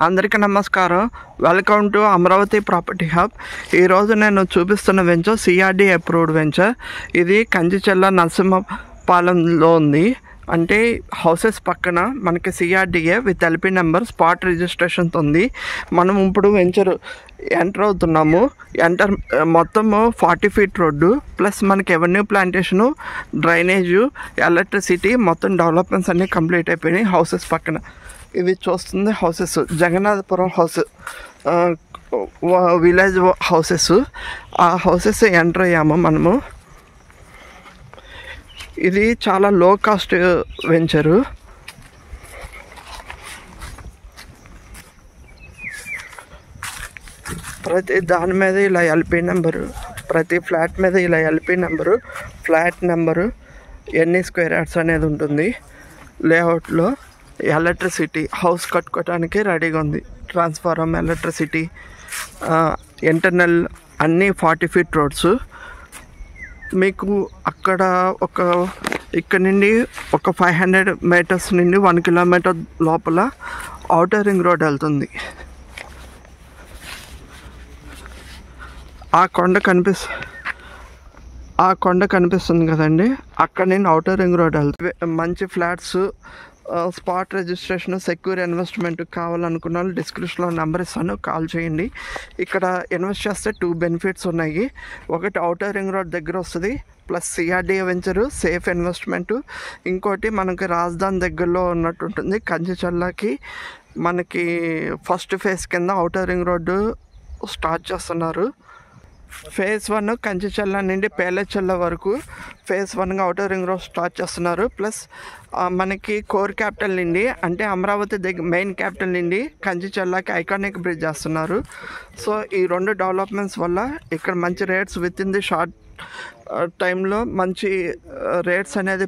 అందరికీ నమస్కారం. Welcome to Amaravati property hub. ఈరోజు నేను చూపిస్తున్న వెంచర్ సిఆర్డి అప్రూవ్డ్ వెంచర్. ఇది కంచిచెల్ల నరసింహపాలెంలో ఉంది. అంటే హౌసెస్ పక్కన మనకి CRDA with LP number spot రిజిస్ట్రేషన్తో ఉంది. మనం ఇప్పుడు వెంచర్ ఎంటర్ అవుతున్నాము. మొత్తము 40 feet రోడ్డు ప్లస్ మనకి ఎవెన్యూ ప్లాంటేషను, డ్రైనేజు, ఎలక్ట్రిసిటీ మొత్తం డెవలప్మెంట్స్ అన్నీ కంప్లీట్ అయిపోయినాయి. హౌసెస్ పక్కన ఇది చూస్తుంది houses Jagannathapuram house, village houses. ఆ హౌసెస్ ఎంటర్ అయ్యాము మనము. ఇది చాలా లో కాస్ట్ వెంచరు. ప్రతి దాని మీద ఇలా ఎల్పి నెంబరు, ప్రతి ఫ్లాట్ మీద ఇలా ఎల్పి నెంబరు, ఫ్లాట్ నెంబరు, ఎన్ని స్క్వేర్ యార్డ్స్ అనేది ఉంటుంది. లేఅవుట్లో ఎలక్ట్రిసిటీ హౌస్ కట్టుకోవడానికి రెడీగా ఉంది. ట్రాన్స్ఫార్మర్, ఎలక్ట్రిసిటీ, ఇంటర్నల్ అన్నీ 40 feet రోడ్స్. మీకు అక్కడ ఇక్కడ నుండి ఒక 500 meters నుండి 1 kilometer లోపల ఔటర్ రింగ్ రోడ్ వెళ్తుంది. ఆ కొండ కనిపిస్తుంది కదండి, అక్కడ నుండి ఔటర్ రింగ్ రోడ్ వెళ్తుంది. మంచి flats, spot registration, secure investment కావాలనుకున్న వాళ్ళు డిస్క్రిప్షన్లో నెంబర్ ఇస్తాను, కాల్ చేయండి. ఇక్కడ ఇన్వెస్ట్ చేస్తే 2 benefits ఉన్నాయి. ఒకటి ఔటర్ రింగ్ రోడ్ దగ్గర వస్తుంది, plus CRDA venture, safe investment. ఇంకోటి మనకి రాజధాని దగ్గరలో ఉన్నట్టు ఉంటుంది. కంచిచెల్లకి మనకి ఫస్ట్ ఫేజ్ కింద ఔటర్ రింగ్ రోడ్డు స్టార్ట్ చేస్తున్నారు. phase 1 కంచిచెల్ల నుండి పేలచెల్ల వరకు phase 1గా ఔటర్ రింగ్ రోడ్ స్టార్ట్ చేస్తున్నారు. ప్లస్ మనకి కోర్ క్యాపిటల్ నుండి, అంటే అమరావతి దగ్గర మెయిన్ క్యాపిటల్ నుండి కంచిచెల్లకి ఐకానిక్ బ్రిడ్జ్ చేస్తున్నారు. సో ఈ 2 డెవలప్మెంట్స్ వల్ల ఇక్కడ మంచి rates with in the short టైంలో మంచి రేట్స్ అనేది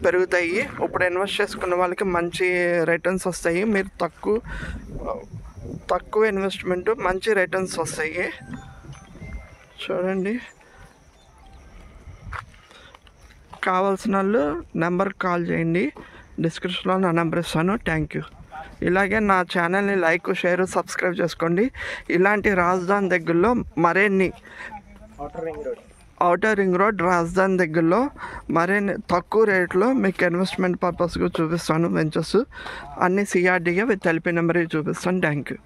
పెరుగుతాయి. ఇప్పుడు ఇన్వెస్ట్ చేసుకున్న వాళ్ళకి మంచి రిటర్న్స్ వస్తాయి. మీరు తక్కువ ఇన్వెస్ట్మెంట్ మంచి రిటర్న్స్ వస్తాయి. చూడండి, కావాల్సిన వాళ్ళు నెంబర్కి కాల్ చేయండి, డిస్క్రిప్షన్లో నా నెంబర్ ఇస్తాను. Thank you. ఇలాగే నా ఛానల్ని లైక్, షేర్, సబ్స్క్రైబ్ చేసుకోండి. ఇలాంటి రాజధాని దగ్గరలో మరిన్ని ఔటర్ రింగ్ రోడ్ రాజధాని దగ్గరలో మరిన్ని తక్కువ రేట్లో మీకు ఇన్వెస్ట్మెంట్ పర్పస్గా చూపిస్తాను. వెంచర్స్ అన్ని సిఆర్డిగా విత్ ఎల్పి నెంబర్ చూపిస్తాను. Thank you.